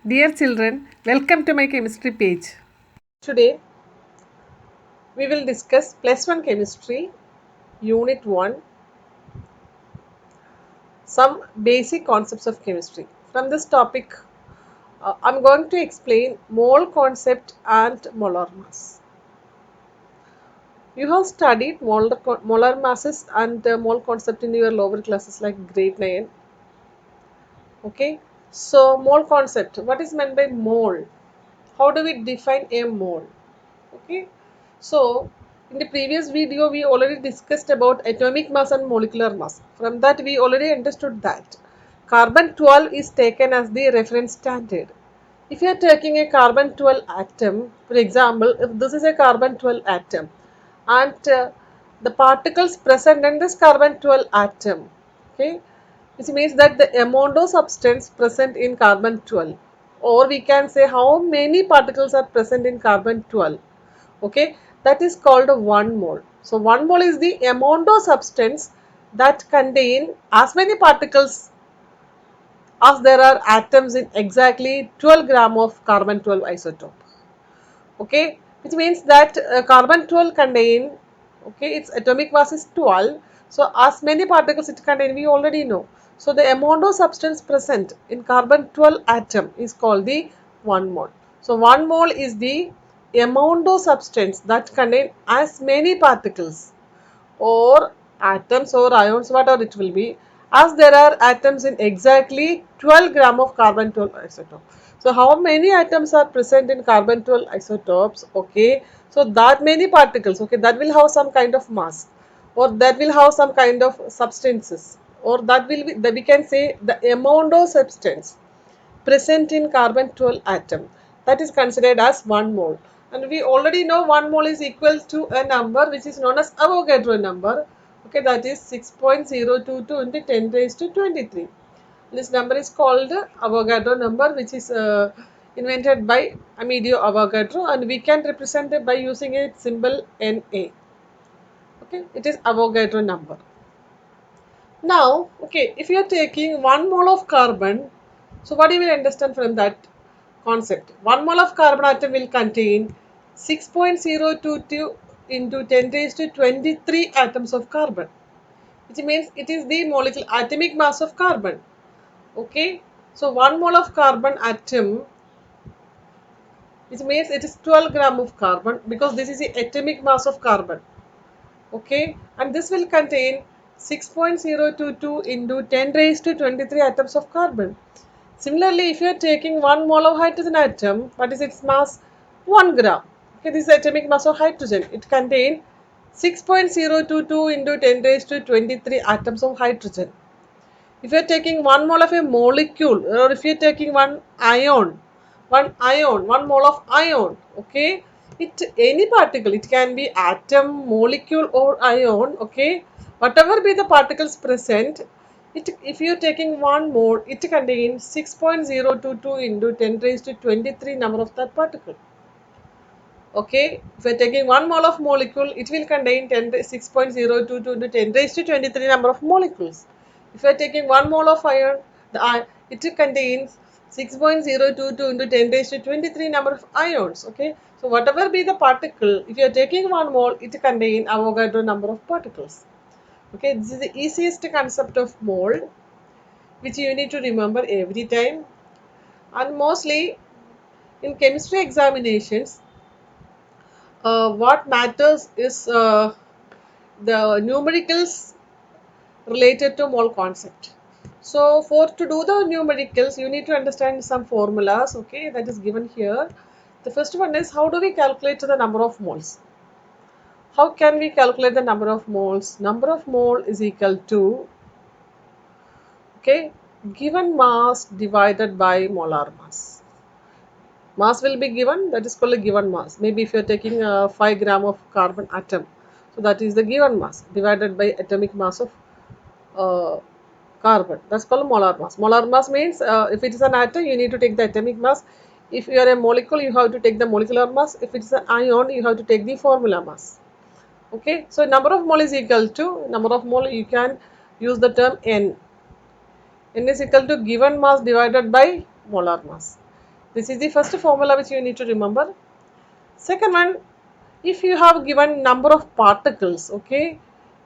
Dear children, welcome to my chemistry page. Today we will discuss plus 1 chemistry unit 1, some basic concepts of chemistry. From this topic I'm going to explain mole concept and molar mass. You have studied molar masses and mole concept in your lower classes like grade 9. Okay, so mole concept, what is meant by mole? How do we define a mole? Okay, so in the previous video we already discussed about atomic mass and molecular mass. From that we already understood that carbon 12 is taken as the reference standard. If you are taking a carbon 12 atom, for example, if this is a carbon 12 atom and the particles present in this carbon 12 atom, okay, which means that the amount of substance present in carbon 12, or we can say how many particles are present in carbon 12, okay, that is called a 1 mole. So 1 mole is the amount of substance that contain as many particles as there are atoms in exactly 12 gram of carbon 12 isotope, okay, which means that carbon 12 contain, okay, its atomic mass is 12, so as many particles it contain we already know. So the amount of substance present in carbon 12 atom is called the 1 mole. So 1 mole is the amount of substance that contain as many particles or atoms or ions, whatever it will be, as there are atoms in exactly 12 gram of carbon 12 isotope. So how many atoms are present in carbon 12 isotopes? Okay, so that many particles, okay, that will have some kind of mass, or that will have some kind of substances, or that will be, that we can say the amount of substance present in carbon 12 atom, that is considered as 1 mole. And we already know 1 mole is equal to a number which is known as Avogadro number, okay, that is 6.022 into 10 raised to 23. This number is called Avogadro number, which is invented by Amedeo Avogadro, and we can represent it by using a symbol Na. Okay, it is Avogadro number. Now, okay, if you are taking 1 mole of carbon, so what do you will understand from that concept? 1 mole of carbon atom will contain 6.022 into 10 raised to 23 atoms of carbon, which means it is the molecular atomic mass of carbon. Okay, so 1 mole of carbon atom, which means it is 12 gram of carbon, because this is the atomic mass of carbon. Okay, and this will contain 6.022 into 10 raised to 23 atoms of carbon. Similarly, if you are taking 1 mole of hydrogen atom, what is its mass? 1 gram. Okay, this is atomic mass of hydrogen. It contains 6.022 into 10 raised to 23 atoms of hydrogen. If you are taking 1 mole of a molecule, or if you are taking one mole of ion, okay, it any particle, it can be atom, molecule or ion, okay, whatever be the particles present, it, if you are taking 1 mole, it contains 6.022 into 10 raised to 23 number of that particle. Okay, if we are taking 1 mole of molecule, it will contain 6.022 into 10 raised to 23 number of molecules. If we are taking 1 mole of iron, it contains 6.022 into 10 raised to 23 number of ions. Okay, so whatever be the particle, if you are taking 1 mole, it contains Avogadro number of particles. Okay, this is the easiest concept of mole, which you need to remember every time. And mostly in chemistry examinations, what matters is the numericals related to mole concept. So for to do the numericals, you need to understand some formulas, okay, that is given here. The first one is, how do we calculate the number of moles? How can we calculate the number of moles? Number of mole is equal to, okay, given mass divided by molar mass. Mass will be given, that is called a given mass. Maybe if you are taking 5 gram of carbon atom, so that is the given mass divided by atomic mass of uh, carbon, that's called molar mass. Molar mass means if it is an atom, you need to take the atomic mass. If you are a molecule, you have to take the molecular mass. If it is an ion, you have to take the formula mass. Okay, so number of mole is equal to, number of mole you can use the term N. N is equal to given mass divided by molar mass. This is the first formula which you need to remember. Second one, if you have given number of particles, okay,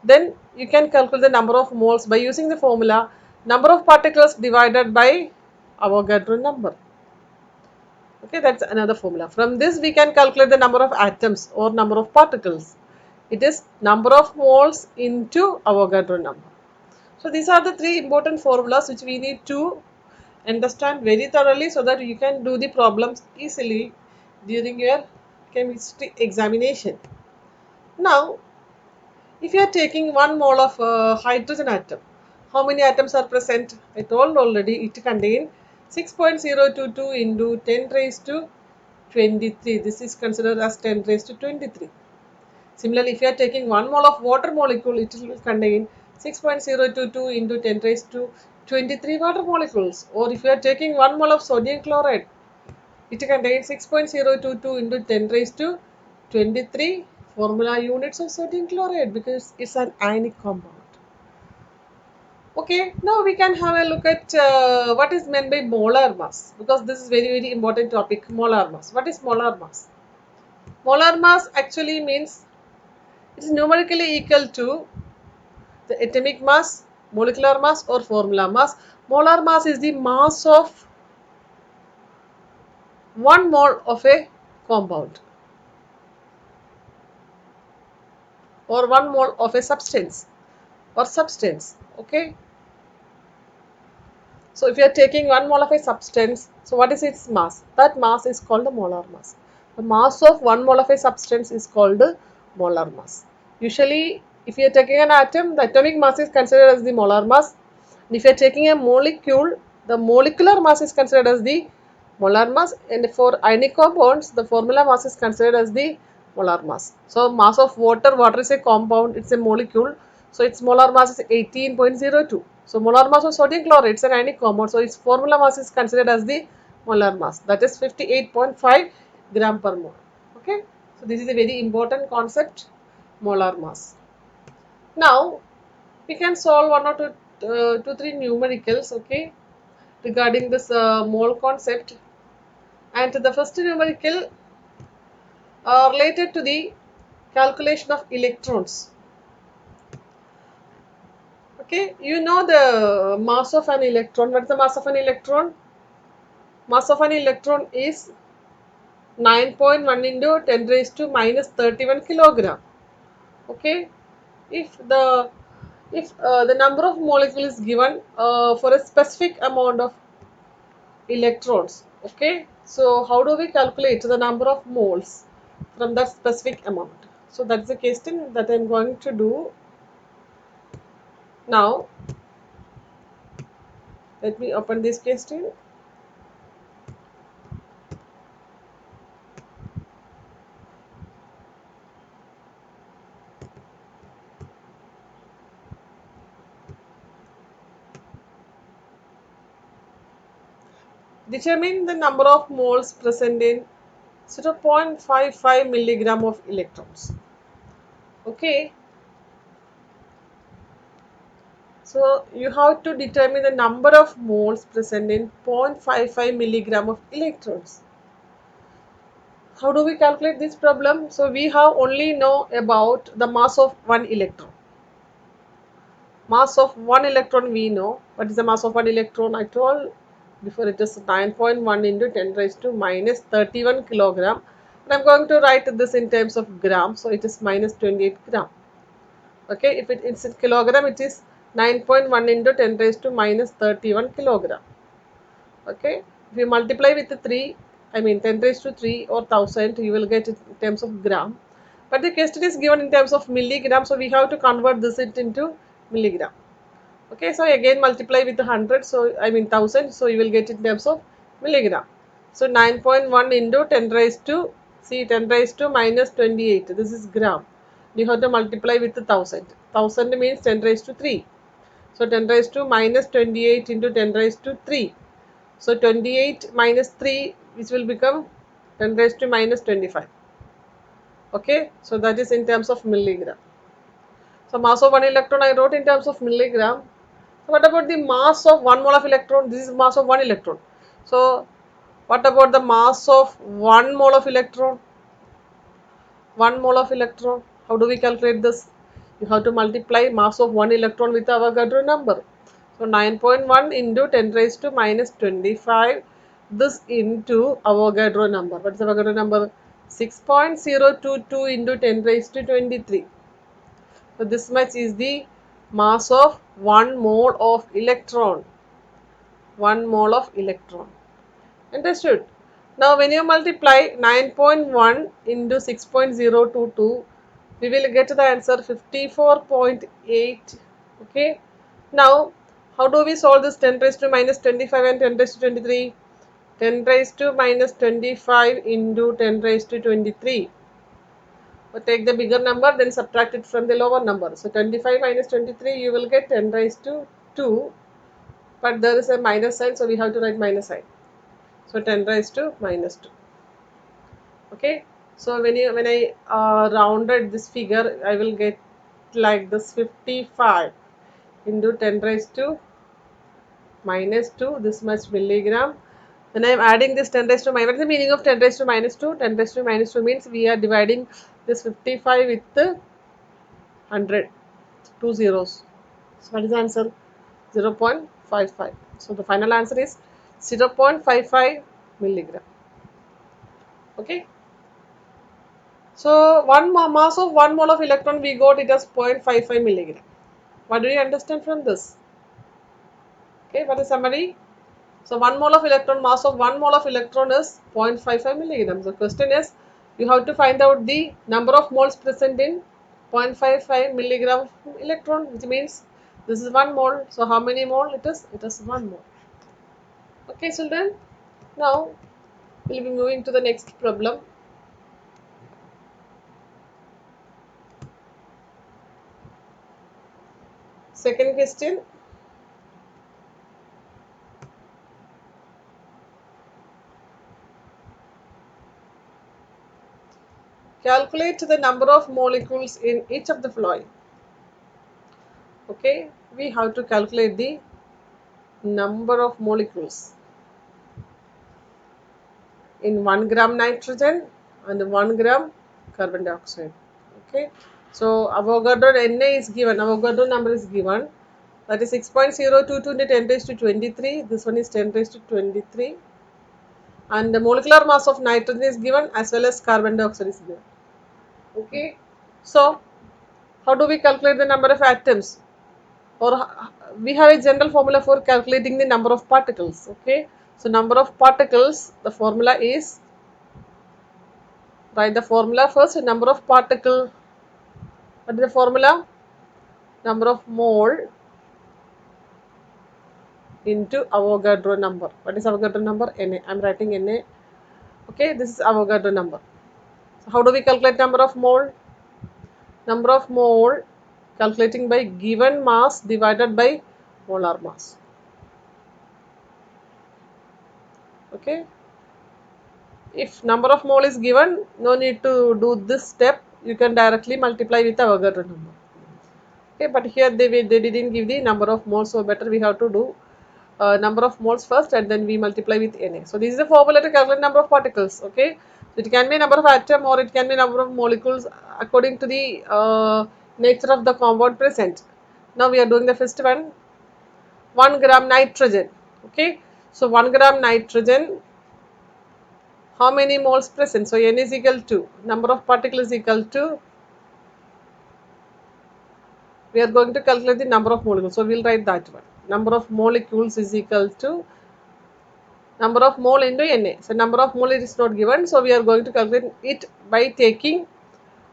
then you can calculate the number of moles by using the formula number of particles divided by Avogadro number. Okay, that's another formula. From this we can calculate the number of atoms or number of particles. It is number of moles into Avogadro number. So these are the three important formulas which we need to understand very thoroughly so that you can do the problems easily during your chemistry examination. Now, if you are taking 1 mole of hydrogen atom, how many atoms are present? I told already it contains 6.022 into 10 raised to 23. This is considered as 10 raised to 23. Similarly, if you are taking 1 mole of water molecule, it will contain 6.022 into 10 raised to 23 water molecules. Or if you are taking 1 mole of sodium chloride, it contains 6.022 into 10 raised to 23 formula units of sodium chloride because it's an ionic compound. Okay, now we can have a look at what is meant by molar mass because this is very important topic. Molar mass. What is molar mass? Molar mass actually means it is numerically equal to the atomic mass, molecular mass or formula mass. Molar mass is the mass of 1 mole of a compound or 1 mole of a substance or substance. Okay, so if you are taking 1 mole of a substance, so what is its mass? That mass is called the molar mass. The mass of 1 mole of a substance is called the molar mass. Usually if you are taking an atom, the atomic mass is considered as the molar mass. And if you are taking a molecule, the molecular mass is considered as the molar mass, and for ionic compounds the formula mass is considered as the molar mass. So mass of water is a compound, it's a molecule, so its molar mass is 18.02. So molar mass of sodium chloride, it's an ionic compound, so its formula mass is considered as the molar mass, that is 58.5 gram per mole. Okay, so this is a very important concept, molar mass. Now we can solve one or two, three numericals, okay, regarding this mole concept. And the first numerical related to the calculation of electrons. Okay, you know the mass of an electron. What is the mass of an electron? Mass of an electron is 9.1 into 10 raised to minus 31 kilogram. Okay, if the number of molecules is given for a specific amount of electrons, okay, so how do we calculate the number of moles from that specific amount? So that's the question that I'm going to do now. Let me open this question. Determine the number of moles present in 0.55 milligram of electrons. Okay, so you have to determine the number of moles present in 0.55 milligram of electrons. How do we calculate this problem? So we have only know about the mass of one electron. Mass of one electron we know. What is the mass of one electron? I told before, it is 9.1 into 10 raised to minus 31 kilogram. And I'm going to write this in terms of gram. So it is minus 28 gram. Okay, if it's in kilogram, it is 9.1 into 10 raised to minus 31 kilogram. Okay, if you multiply with the 3, I mean 10 raised to 3 or 1000, you will get it in terms of gram. But the question is given in terms of milligram, so we have to convert this into milligram. Okay, so again multiply with 100, so I mean 1000, so you will get it in terms of milligram. So 9.1 into 10 raised to, see, 10 raised to minus 28, this is gram. You have to multiply with 1000. 1000 means 10 raised to 3. So 10 raised to minus 28 into 10 raised to 3. So 28 minus 3, which will become 10 raised to minus 25. Okay, so that is in terms of milligram. So mass of one electron I wrote in terms of milligram. So what about the mass of 1 mole of electron? This is mass of one electron. So What about the mass of 1 mole of electron? 1 mole of electron. How do we calculate this? You have to multiply mass of 1 electron with Avogadro number. So 9.1 into 10 raised to minus 25. This into Avogadro number. What is Avogadro number? 6.022 into 10 raised to 23. So this much is the mass of 1 mole of electron. 1 mole of electron. Understood? Now when you multiply 9.1 into 6.022, we will get the answer 54.8. Okay. Now how do we solve this 10 raised to minus 25 and 10 raised to 23? 10 raised to minus 25 into 10 raised to 23. So take the bigger number, then subtract it from the lower number. So 25 minus 23, you will get 10 raised to 2. But there is a minus sign, so we have to write minus sign. So 10 raised to minus 2. Okay. So when I rounded this figure, I will get like this 55 into 10 raised to minus 2, this much milligram. When I am adding this 10 raised to minus, what is the meaning of 10 raised to minus 2? 10 raised to minus 2 means we are dividing this 55 with the 100, two zeros. So what is the answer? 0.55. So the final answer is 0.55 milligram. Okay. So mass of 1 mole of electron we got it as 0.55 milligram. What do you understand from this? Okay, what is summary? So 1 mole of electron, mass of 1 mole of electron is 0.55 milligrams. The question is, you have to find out the number of moles present in 0.55 milligram of electron, which means this is 1 mole. So how many mole it is? It is 1 mole. Okay, children. Now we'll be moving to the next problem. Second question. Calculate the number of molecules in each of the following. Okay, we have to calculate the number of molecules in 1 gram nitrogen and 1 gram carbon dioxide. Okay, so Avogadro Na is given, Avogadro number is given, that is 6.022 into 10 raised to 23. This one is 10 raised to 23, and the molecular mass of nitrogen is given as well as carbon dioxide is given. Okay, so how do we calculate the number of atoms? Or we have a general formula for calculating the number of particles. Okay, so number of particles, the formula is, write the formula first. Number of particle, what is the formula? Number of mole into Avogadro number. What is Avogadro number? Na. I am writing Na. Okay, this is Avogadro number. So how do we calculate number of mole? Number of mole calculating by given mass divided by molar mass. Okay, if number of mole is given, no need to do this step. You can directly multiply with Avogadro number. Okay, but here they didn't give the number of moles, so better we have to do number of moles first and then we multiply with Na. So this is the formula to calculate number of particles. Okay, so it can be number of atom or it can be number of molecules according to the nature of the compound present. Now we are doing the first one. 1 gram nitrogen. Okay, so 1 gram nitrogen, how many moles present? So N is equal to number of particles is equal to, we are going to calculate the number of molecules. So we'll write that one. Number of molecules is equal to number of mole into Na. So number of mole is not given. So we are going to calculate it by taking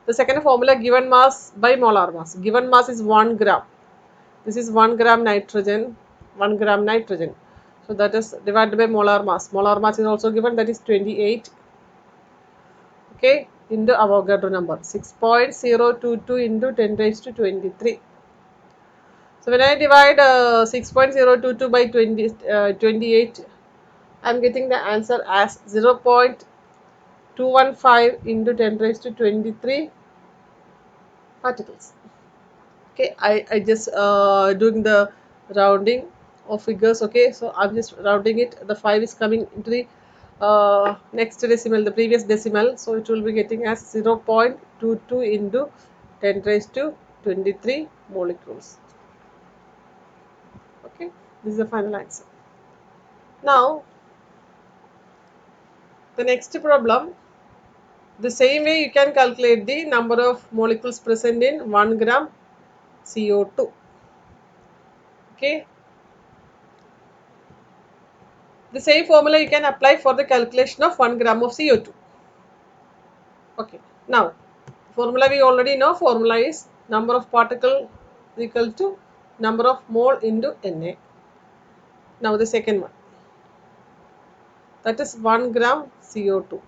the second formula, given mass by molar mass. Given mass is 1 gram. This is 1 gram nitrogen. 1 gram nitrogen. So that is divided by molar mass. Molar mass is also given, that is 28. Okay, into Avogadro number 6.022 into 10 raised to 23. So when I divide 6.022 by 28, I am getting the answer as 0.215 into 10 raised to 23 particles. Okay, I just doing the rounding of figures. Okay, so I'm just rounding it. The 5 is coming into the next decimal, the previous decimal. So it will be getting as 0.22 into 10 raised to 23 molecules. Okay, this is the final answer. Now, the next problem, the same way you can calculate the number of molecules present in 1 gram CO2. Okay, the same formula you can apply for the calculation of 1 gram of CO2. Okay, now formula we already know. Formula is number of particle is equal to number of mole into Na. Now the second one, that is 1 gram CO2.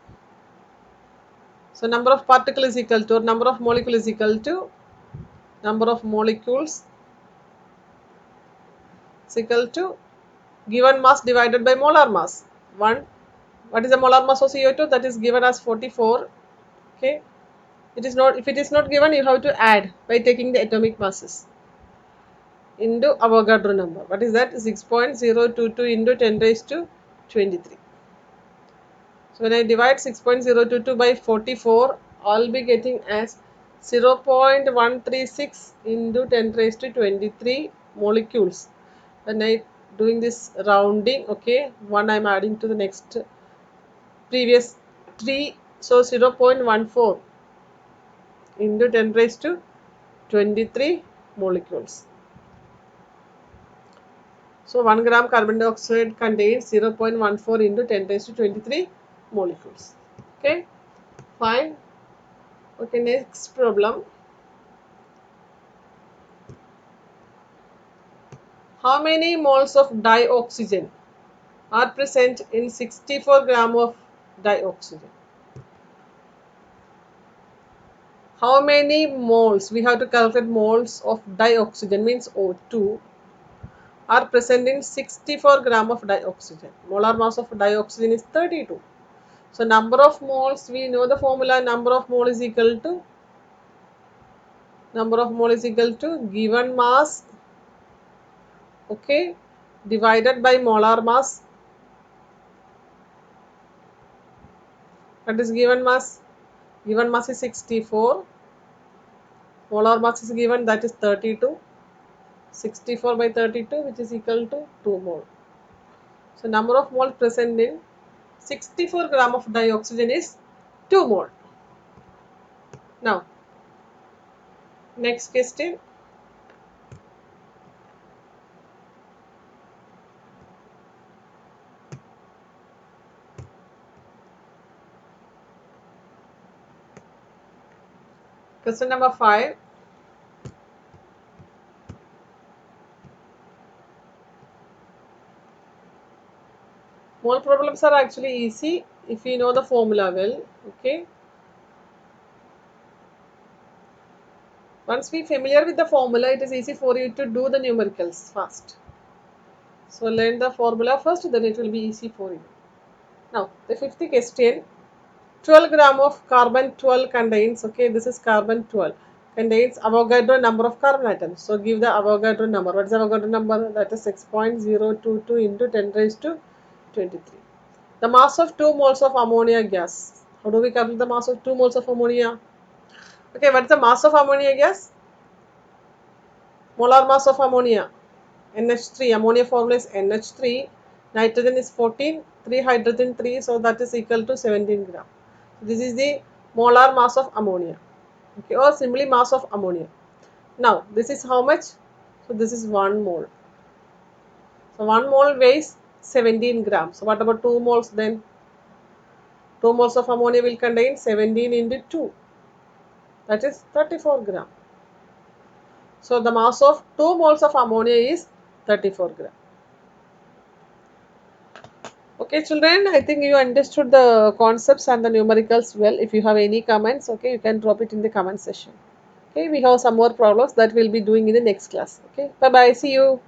So number of particle is equal to, or number of molecule is equal to number of molecules is equal to given mass divided by molar mass. 1, what is the molar mass of CO2? That is given as 44. Okay, it is not, if it is not given, you have to add by taking the atomic masses into Avogadro number. What is that? 6.022 into 10 raised to 23. So when I divide 6.022 by 44, I'll be getting as 0.136 into 10 raised to 23 molecules. When I doing this rounding, okay, one I'm adding to the next previous 3, so 0.14 into 10 raised to 23 molecules. So 1 gram carbon dioxide contains 0.14 into 10 raised to 23 molecules. Okay, fine. Okay, next problem. How many moles of dioxygen are present in 64 gram of dioxygen? How many moles? We have to calculate moles of dioxygen, means O2, are present in 64 gram of dioxygen. Molar mass of dioxygen is 32. So number of moles, we know the formula, number of mole is equal to given mass, okay, divided by molar mass. What is given mass? Given mass is 64. Molar mass is given, that is 32. 64 by 32, which is equal to 2 mole. So number of moles present in 64 gram of dioxygen is 2 mole. Now, next question. Question number 5. Mole problems are actually easy if you know the formula well. Okay. Once we familiar with the formula, it is easy for you to do the numericals fast. So learn the formula first, then it will be easy for you. Now, the fifth question. 12 gram of carbon 12 contains, okay, this is carbon 12, contains Avogadro number of carbon atoms. So give the Avogadro number. What is Avogadro number? That is 6.022 into 10 raised to 23. The mass of 2 moles of ammonia gas. How do we calculate the mass of 2 moles of ammonia? Okay, what is the mass of ammonia gas? Molar mass of ammonia. NH3, ammonia formula is NH3, nitrogen is 14, 3 hydrogen 3, so that is equal to 17 gram. This is the molar mass of ammonia, okay, or simply mass of ammonia. Now this is how much? So this is 1 mole. So 1 mole weighs 17 grams. So what about 2 moles then? 2 moles of ammonia will contain 17 into 2, that is 34 gram. So the mass of 2 moles of ammonia is 34 gram. Okay, children, I think you understood the concepts and the numericals well. If you have any comments, okay, you can drop it in the comment section. Okay, we have some more problems that we'll be doing in the next class. Okay, bye bye, see you.